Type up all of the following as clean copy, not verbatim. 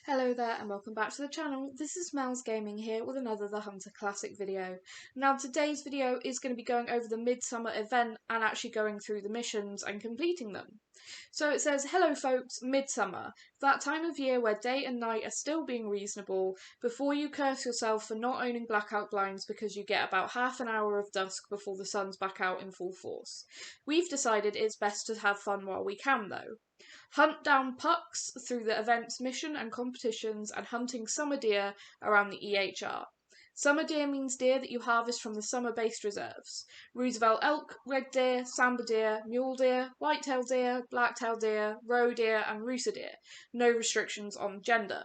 Hello there and welcome back to the channel. This is Mel's Gaming here with another The Hunter Classic video. Now today's video is going to be going over the Midsummer event and actually going through the missions and completing them. So it says, hello folks, Midsummer, that time of year where day and night are still being reasonable before you curse yourself for not owning blackout blinds because you get about half an hour of dusk before the sun's back out in full force. We've decided it's best to have fun while we can though. Hunt down pucks through the event's mission and competitions and hunting summer deer around the EHR. Summer deer means deer that you harvest from the summer-based reserves. Roosevelt elk, red deer, sambar deer, mule deer, whitetail deer, blacktail deer, roe deer and rooster deer. No restrictions on gender.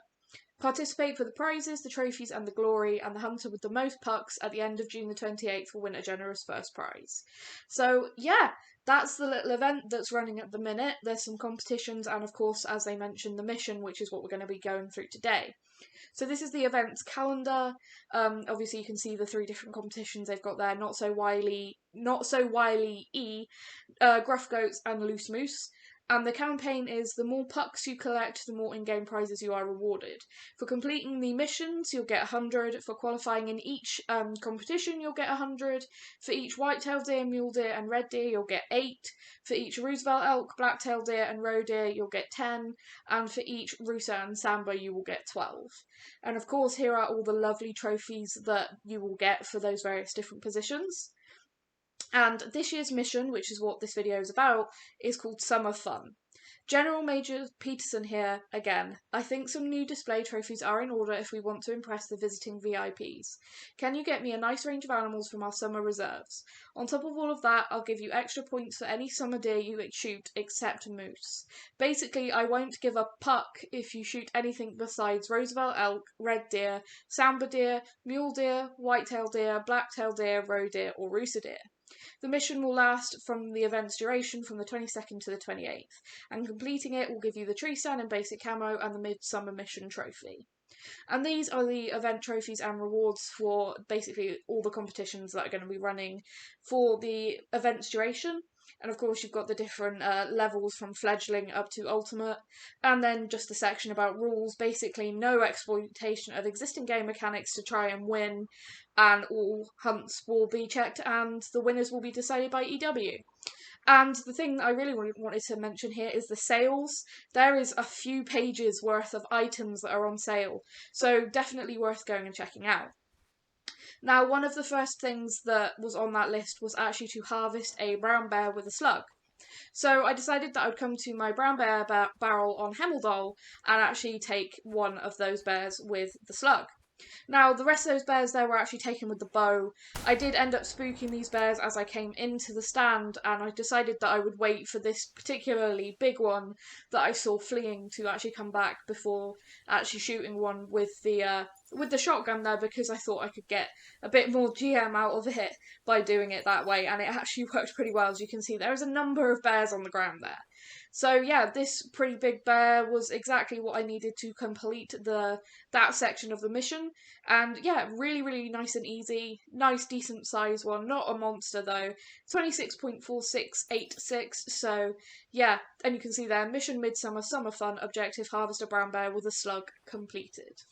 Participate for the prizes, the trophies and the glory, and the hunter with the most pucks at the end of June the 28th will win a generous first prize. So yeah, that's the little event that's running at the minute. There's some competitions and of course, as they mentioned, the mission, which is what we're going to be going through today. So this is the event's calendar. Obviously you can see the three different competitions they've got there. Not so wily E, Gruff Goats and Loose Moose. And the campaign is the more pucks you collect, the more in-game prizes you are rewarded. For completing the missions, you'll get 100. For qualifying in each competition, you'll get 100. For each whitetail deer, mule deer and red deer, you'll get 8. For each Roosevelt elk, blacktail deer and roe deer, you'll get 10. And for each rooster and sambar, you will get 12. And of course, here are all the lovely trophies that you will get for those various different positions. And this year's mission, which is what this video is about, is called Summer Fun. General Major Peterson here again. I think some new display trophies are in order if we want to impress the visiting VIPs. Can you get me a nice range of animals from our summer reserves? On top of all of that, I'll give you extra points for any summer deer you shoot except moose. Basically, I won't give a puck if you shoot anything besides Roosevelt elk, red deer, sambar deer, mule deer, whitetail deer, blacktail deer, roe deer or rooster deer. The mission will last from the event's duration from the 22nd to the 28th, and completing it will give you the tree stand and basic camo and the Midsummer mission trophy. And these are the event trophies and rewards for basically all the competitions that are going to be running for the event's duration. And of course, you've got the different levels from fledgling up to ultimate, and then just a section about rules. Basically, no exploitation of existing game mechanics to try and win, and all hunts will be checked, and the winners will be decided by EW. And the thing that I really wanted to mention here is the sales. There is a few pages worth of items that are on sale, so definitely worth going and checking out. Now, one of the first things that was on that list was actually to harvest a brown bear with a slug. So I decided that I would come to my brown bear barrel on Hemeldal and actually take one of those bears with the slug. Now, the rest of those bears there were actually taken with the bow. I did end up spooking these bears as I came into the stand, and I decided that I would wait for this particularly big one that I saw fleeing to actually come back before actually shooting one with the shotgun there, because I thought I could get a bit more GM out of it by doing it that way, and it actually worked pretty well. As you can see, there is a number of bears on the ground there. So yeah, this pretty big bear was exactly what I needed to complete that section of the mission. And yeah, really nice and easy. Nice, decent size one. Not a monster though. 26.4686. So yeah, and you can see there, mission Midsummer, Summer Fun, objective harvest a brown bear with a slug completed.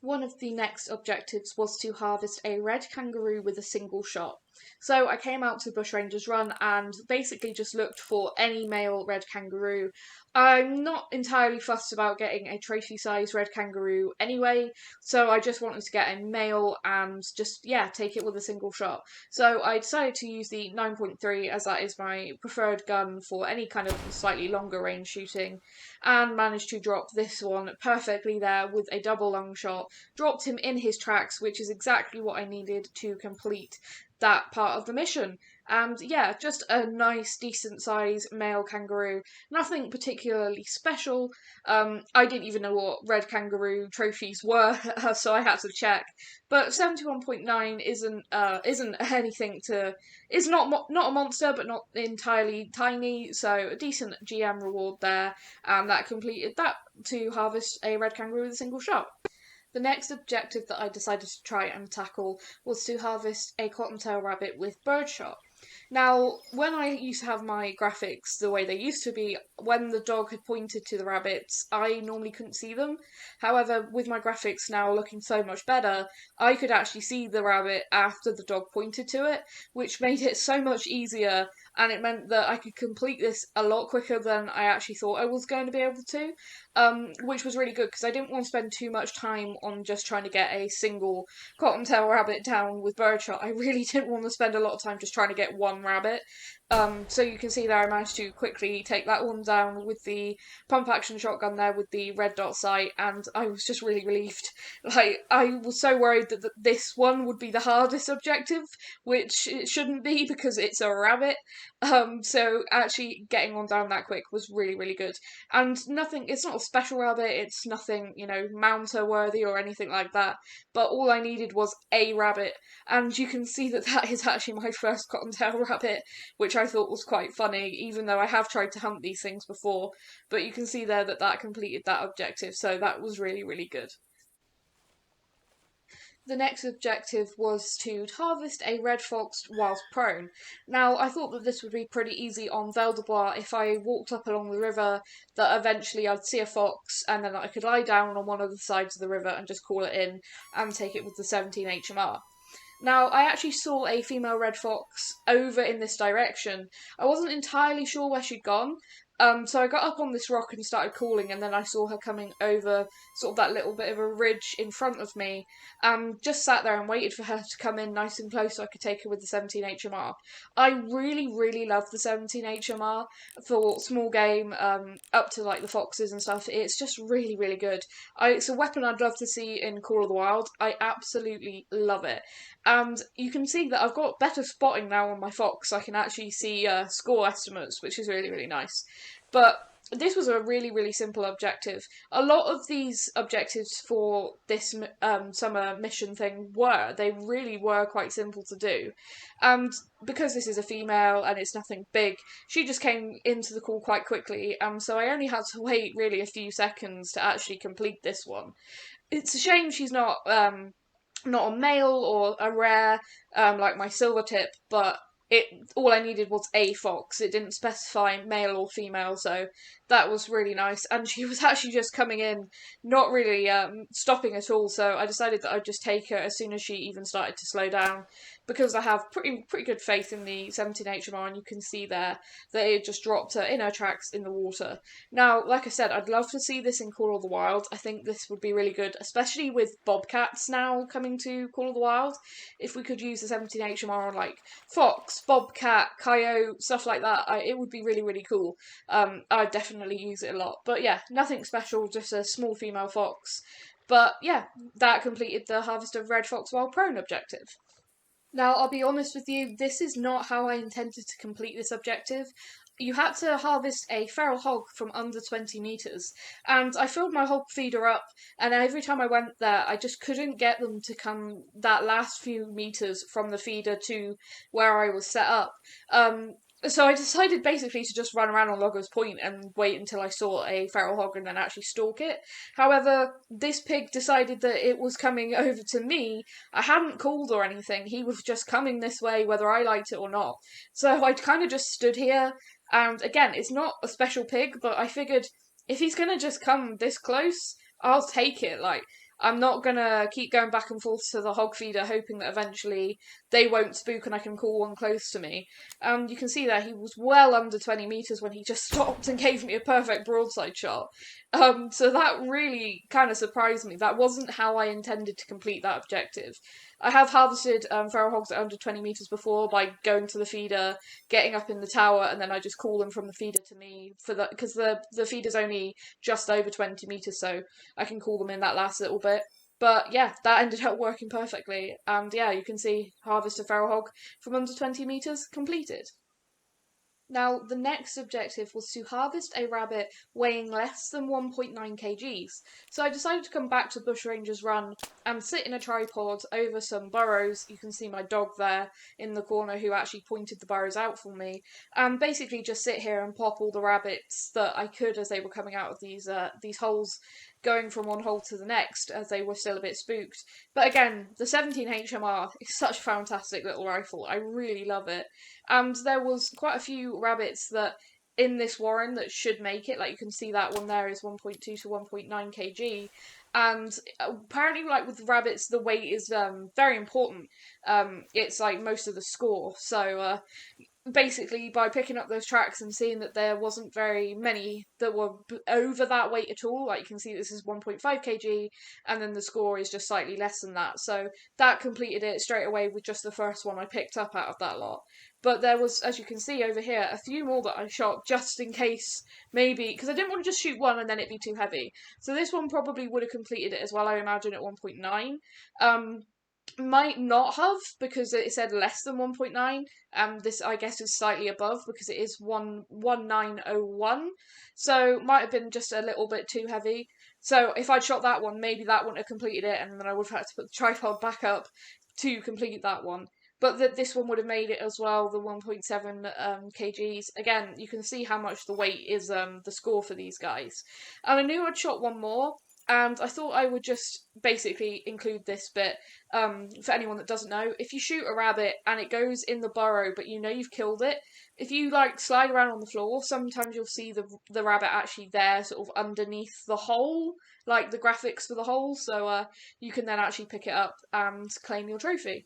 One of the next objectives was to harvest a red kangaroo with a single shot. So I came out to Bushrangers Run and basically just looked for any male red kangaroo. I'm not entirely fussed about getting a trophy-sized red kangaroo anyway, so I just wanted to get a male and just, yeah, take it with a single shot. So I decided to use the 9.3 as that is my preferred gun for any kind of slightly longer range shooting, and managed to drop this one perfectly there with a double long shot. Dropped him in his tracks, which is exactly what I needed to complete that part of the mission. And yeah, just a nice, decent size male kangaroo. Nothing particularly special. I didn't even know what red kangaroo trophies were, so I had to check. But 71.9 isn't anything to. Is not a monster, but not entirely tiny. So a decent GM reward there, and that completed that to harvest a red kangaroo with a single shot. The next objective that I decided to try and tackle was to harvest a cottontail rabbit with birdshot. Now, when I used to have my graphics the way they used to be, when the dog had pointed to the rabbits, I normally couldn't see them. However, with my graphics now looking so much better, I could actually see the rabbit after the dog pointed to it, which made it so much easier, and it meant that I could complete this a lot quicker than I actually thought I was going to be able to, which was really good because I didn't want to spend too much time on just trying to get a single cottontail rabbit down with birdshot. I really didn't want to spend a lot of time just trying to get one rabbit. So you can see there I managed to quickly take that one down with the pump action shotgun there with the red dot sight, and I was just really relieved. Like, I was so worried that this one would be the hardest objective, which it shouldn't be because it's a rabbit. So actually getting one down that quick was really, really good. And nothing, it's not a special rabbit, it's nothing, mounter worthy or anything like that, but all I needed was a rabbit, and you can see that that is actually my first cottontail rabbit, which I thought was quite funny, even though I have tried to hunt these things before, but you can see there that that completed that objective, so that was really, really good. The next objective was to harvest a red fox whilst prone. Now, I thought that this would be pretty easy on Vel de Bois if I walked up along the river, that eventually I'd see a fox and then I could lie down on one of the sides of the river and just call it in and take it with the 17 HMR. Now, I actually saw a female red fox over in this direction. I wasn't entirely sure where she'd gone, so I got up on this rock and started calling, and then I saw her coming over sort of that little bit of a ridge in front of me. Just sat there and waited for her to come in nice and close so I could take her with the 17 HMR. I really, really love the 17 HMR for small game, up to like the foxes and stuff. It's just really, really good. It's a weapon I'd love to see in Call of the Wild. I absolutely love it. And you can see that I've got better spotting now on my fox. I can actually see score estimates, which is really, really nice. But this was a really, really simple objective. A lot of these objectives for this summer mission thing they really were quite simple to do. And because this is a female and it's nothing big, she just came into the call quite quickly, so I only had to wait really a few seconds to actually complete this one. It's a shame she's not a male or a rare, like my silver tip, but it all I needed was a fox. It didn't specify male or female, so that was really nice. And she was actually just coming in, not really stopping at all. So I decided that I'd just take her as soon as she even started to slow down, because I have pretty good faith in the 17 HMR, and you can see there that it just dropped her in her tracks in the water. Now, like I said, I'd love to see this in Call of the Wild. I think this would be really good, especially with bobcats now coming to Call of the Wild. If we could use the 17 HMR on like fox, bobcat, coyote, stuff like that, it would be really, really cool. I'd definitely use it a lot. But yeah, nothing special, just a small female fox. But yeah, that completed the Harvest of Red Fox Wild Prone objective. Now, I'll be honest with you, this is not how I intended to complete this objective. You had to harvest a feral hog from under 20 metres, and I filled my hog feeder up, and every time I went there, I just couldn't get them to come that last few metres from the feeder to where I was set up. So I decided basically to just run around on Loggers Point and wait until I saw a feral hog and then actually stalk it. However, this pig decided that it was coming over to me. I hadn't called or anything. He was just coming this way whether I liked it or not. So I kind of just stood here, and again, it's not a special pig, but I figured if he's going to just come this close, I'll take it. Like, I'm not gonna keep going back and forth to the hog feeder hoping that eventually they won't spook and I can call one close to me. You can see that he was well under 20 metres when he just stopped and gave me a perfect broadside shot. So that really kind of surprised me. That wasn't how I intended to complete that objective. I have harvested feral hogs at under 20 metres before by going to the feeder, getting up in the tower, and then I just call them from the feeder to me for that, because the feeder's only just over 20 metres, so I can call them in that last little bit. But yeah, that ended up working perfectly, and yeah, you can see harvest a feral hog from under 20 metres completed. Now, the next objective was to harvest a rabbit weighing less than 1.9 kgs. So I decided to come back to Bushranger's Run and sit in a tripod over some burrows. You can see my dog there in the corner who actually pointed the burrows out for me. And basically just sit here and pop all the rabbits that I could as they were coming out of these holes, going from one hole to the next as they were still a bit spooked. But again, the 17 HMR is such a fantastic little rifle. I really love it. and there was quite a few rabbits that in this warren that should make it. Like you can see that one there is 1.2 to 1.9 kg, and apparently like with rabbits the weight is very important. It's like most of the score. So basically by picking up those tracks and seeing that there wasn't very many that were over that weight at all, like you can see this is 1.5 kg and then the score is just slightly less than that, so that completed it straight away with just the first one I picked up out of that lot. But there was, as you can see over here, a few more that I shot just in case, maybe because I didn't want to just shoot one and then it'd be too heavy. So this one probably would have completed it as well, I imagine, at 1.9. Might not have, because it said less than 1.9. This I guess is slightly above because it is 11901, so might have been just a little bit too heavy. So if I'd shot that one, maybe that wouldn't have completed it, and then I would have had to put the tripod back up to complete that one. But that this one would have made it as well, the 1.7 kgs. Again, you can see how much the weight is the score for these guys. And I knew I'd shot one more, and I thought I would just basically include this bit for anyone that doesn't know. If you shoot a rabbit and it goes in the burrow, but you know you've killed it, if you like slide around on the floor, sometimes you'll see the rabbit actually there, sort of underneath the hole, like the graphics for the hole. So you can then actually pick it up and claim your trophy.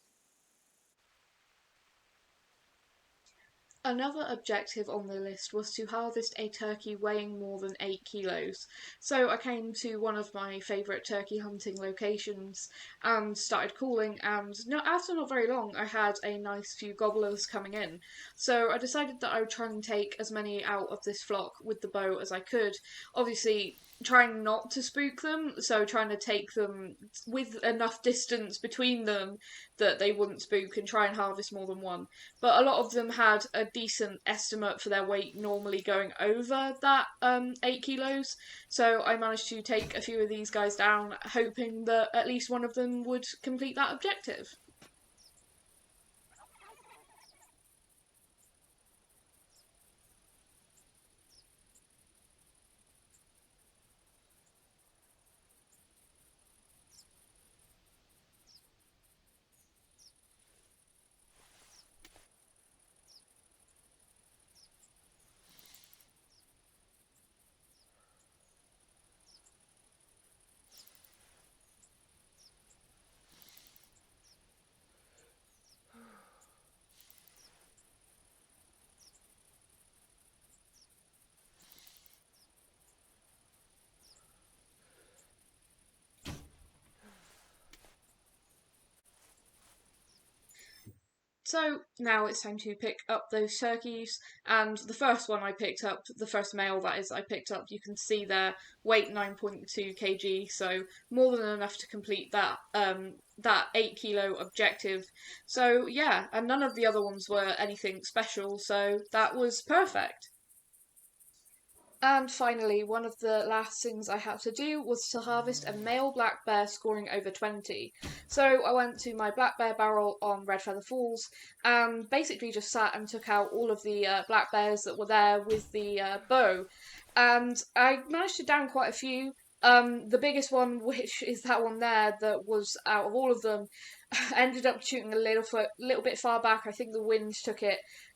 Another objective on the list was to harvest a turkey weighing more than 8 kilos. So I came to one of my favourite turkey hunting locations and started calling, and after not very long I had a nice few gobblers coming in. So I decided that I would try and take as many out of this flock with the bow as I could. Obviously trying not to spook them, so trying to take them with enough distance between them that they wouldn't spook, and try and harvest more than one. But a lot of them had a decent estimate for their weight, normally going over that 8 kilos. So I managed to take a few of these guys down, hoping that at least one of them would complete that objective. So now it's time to pick up those turkeys, and the first one I picked up, the first male that is I picked up, you can see there, weight 9.2 kg, so more than enough to complete that 8 kilo objective. So yeah, and none of the other ones were anything special, so that was perfect. And finally, one of the last things I had to do was to harvest a male black bear scoring over 20. So I went to my black bear barrel on Red Feather Falls and basically just sat and took out all of the black bears that were there with the bow. And I managed to down quite a few. The biggest one, which is that one there, that was out of all of them, ended up shooting a little bit far back. I think the wind took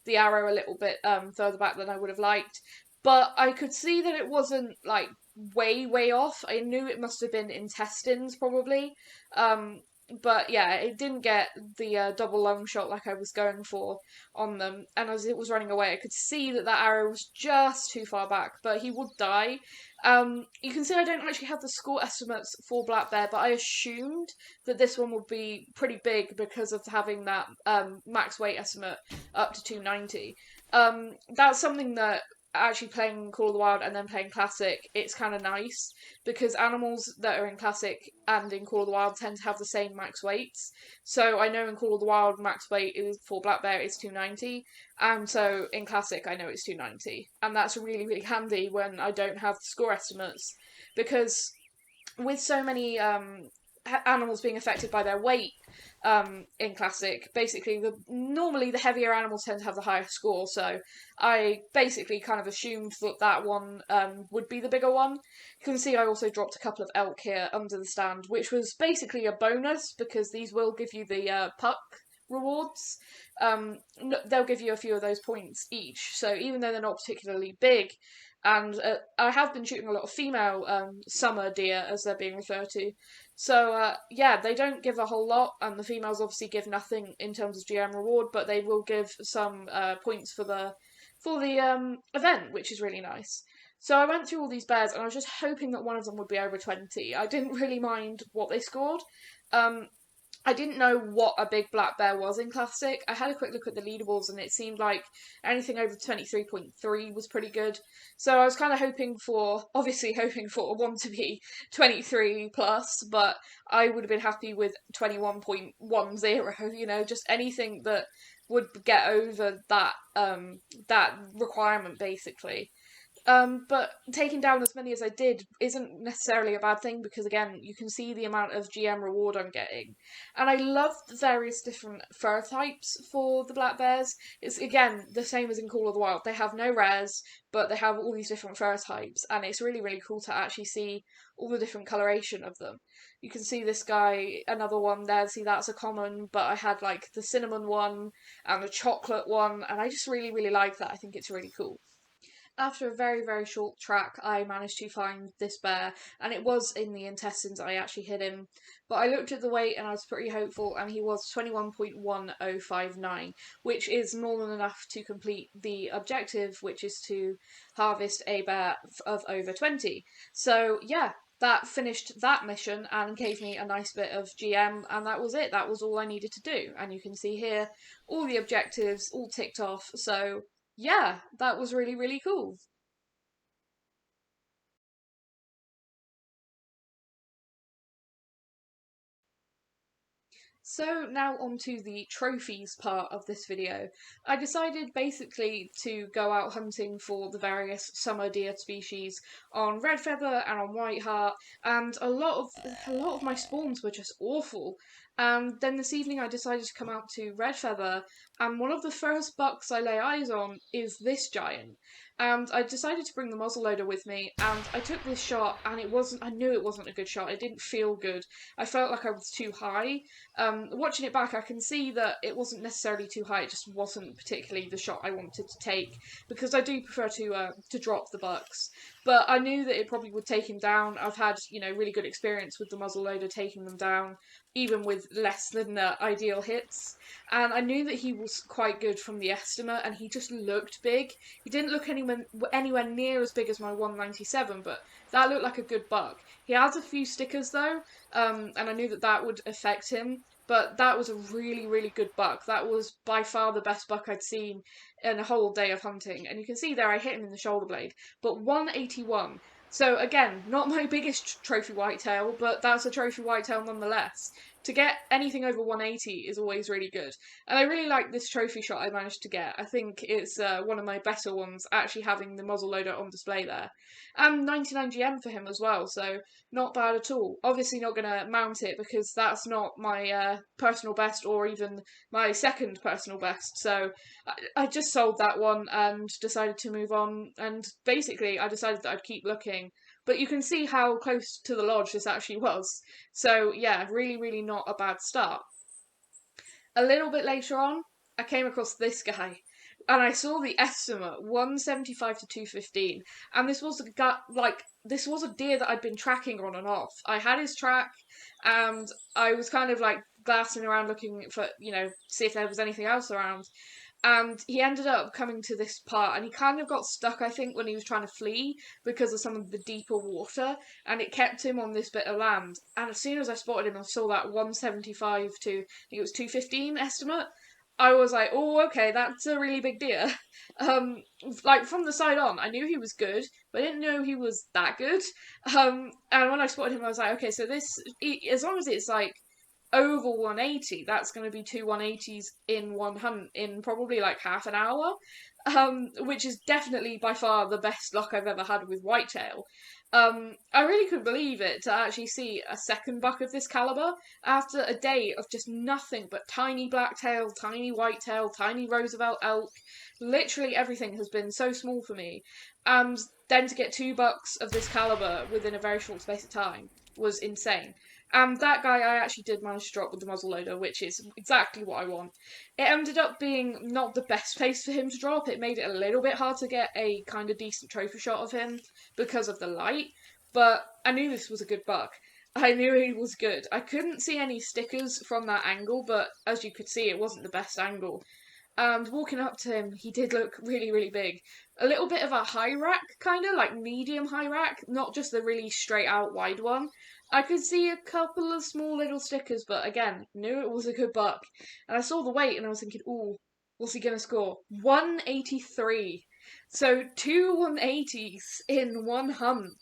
the arrow a little bit further back than I would have liked. But I could see that it wasn't like way off. I knew it must have been intestines probably. Um, but yeah, it didn't get the double lung shot like I was going for on them. And as it was running away, I could see that arrow was just too far back. But he would die. You can see I don't actually have the score estimates for black bear, but I assumed that this one would be pretty big because of having that max weight estimate up to 290. That's something that actually playing Call of the Wild and then playing Classic, it's kind of nice because animals that are in Classic and in Call of the Wild tend to have the same max weights. So I know in Call of the Wild max weight is for black bear is 290, and so in Classic I know it's 290, and that's really handy when I don't have the score estimates, because with so many animals being affected by their weight in Classic, basically normally the heavier animals tend to have the higher score, so I basically kind of assumed that one would be the bigger one. You can see I also dropped a couple of elk here under the stand, which was basically a bonus because these will give you the puck rewards. They'll give you a few of those points each. So even though they're not particularly big, and I have been shooting a lot of female summer deer, as they're being referred to. So yeah, they don't give a whole lot, and the females obviously give nothing in terms of GM reward, but they will give some points for the event, which is really nice. So I went through all these bears, and I was just hoping that one of them would be over 20. I didn't really mind what they scored. Um, I didn't know what a big black bear was in Classic. I had a quick look at the leaderboards and it seemed like anything over 23.3 was pretty good. So I was kind of obviously hoping for one to be 23 plus, but I would have been happy with 21.10, just anything that would get over that requirement basically. But taking down as many as I did isn't necessarily a bad thing because, again, you can see the amount of GM reward I'm getting. And I love the various different fur types for the black bears. It's, again, the same as in Call of the Wild. They have no rares, but they have all these different fur types. And it's really, really cool to actually see all the different coloration of them. You can see this guy, another one there. See, that's a common, but I had, like, the cinnamon one and the chocolate one. And I just really, really like that. I think it's really cool. After a very, very short track, I managed to find this bear, and it was in the intestines I actually hit him. But I looked at the weight and I was pretty hopeful, and he was 21.1059, which is more than enough to complete the objective, which is to harvest a bear of over 20. So, yeah, that finished that mission and gave me a nice bit of GM, and that was it. That was all I needed to do. And you can see here all the objectives all ticked off. So yeah, that was really, really cool. So now on to the trophies part of this video. I decided basically to go out hunting for the various summer deer species on red feather and on white heart, and a lot of my spawns were just awful. And then this evening I decided to come out to red feather, and one of the first bucks I lay eyes on is this giant. And I decided to bring the muzzleloader with me, and I took this shot, and I knew it wasn't a good shot. It didn't feel good. I felt like I was too high. Watching it back, I can see that it wasn't necessarily too high. It just wasn't particularly the shot I wanted to take because I do prefer to drop the bucks. But I knew that it probably would take him down. I've had really good experience with the muzzleloader taking them down, even with less than ideal hits. And I knew that he was quite good from the estimate, and he just looked big. He didn't look anywhere near as big as my 197, but that looked like a good buck. He has a few stickers though, and I knew that that would affect him. But that was a really, really good buck. That was by far the best buck I'd seen in a whole day of hunting. And you can see there I hit him in the shoulder blade. But 181. So again, not my biggest trophy whitetail, but that's a trophy whitetail nonetheless. To get anything over 180 is always really good. And I really like this trophy shot I managed to get. I think it's one of my better ones, actually having the muzzleloader on display there. And 99 GM for him as well, so not bad at all. Obviously not going to mount it because that's not my personal best or even my second personal best. So I just sold that one and decided to move on. And basically I decided that I'd keep looking. But you can see how close to the lodge this actually was. So yeah, really, really not a bad start. A little bit later on, I came across this guy. And I saw the estimate 175 to 215, and this was a deer that I'd been tracking on and off. I had his track, and I was kind of like glassing around looking for see if there was anything else around. And he ended up coming to this part, and he kind of got stuck, I think, when he was trying to flee because of some of the deeper water, and it kept him on this bit of land. And as soon as I spotted him and saw that 175 to, I think it was 215 estimate, I was like, oh, okay, that's a really big deer. Like, from the side on, I knew he was good, but I didn't know he was that good. And when I spotted him, I was like, okay, so this, as long as it's, like, over 180, that's going to be two 180s in one hunt in probably like half an hour, which is definitely by far the best luck I've ever had with whitetail. I really couldn't believe it to actually see a second buck of this caliber after a day of just nothing but tiny blacktail, tiny whitetail, tiny Roosevelt elk. Literally everything has been so small for me, and then to get two bucks of this caliber within a very short space of time was insane. And that guy I actually did manage to drop with the muzzleloader, which is exactly what I want. It ended up being not the best place for him to drop. It made it a little bit hard to get a kind of decent trophy shot of him because of the light, but I knew this was a good buck. I knew he was good. I couldn't see any stickers from that angle, but as you could see, it wasn't the best angle. And walking up to him, he did look really, really big. A little bit of a high rack, kind of like medium high rack, not just the really straight out wide one. I could see a couple of small little stickers, but again, knew it was a good buck. And I saw the weight and I was thinking, ooh, what's he going to score? 183. So 2 180s in one hunt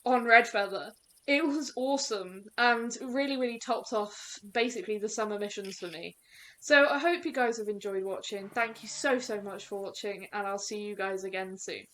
on Red Feather. It was awesome and really, really topped off basically the summer missions for me. So I hope you guys have enjoyed watching. Thank you so, so much for watching, and I'll see you guys again soon.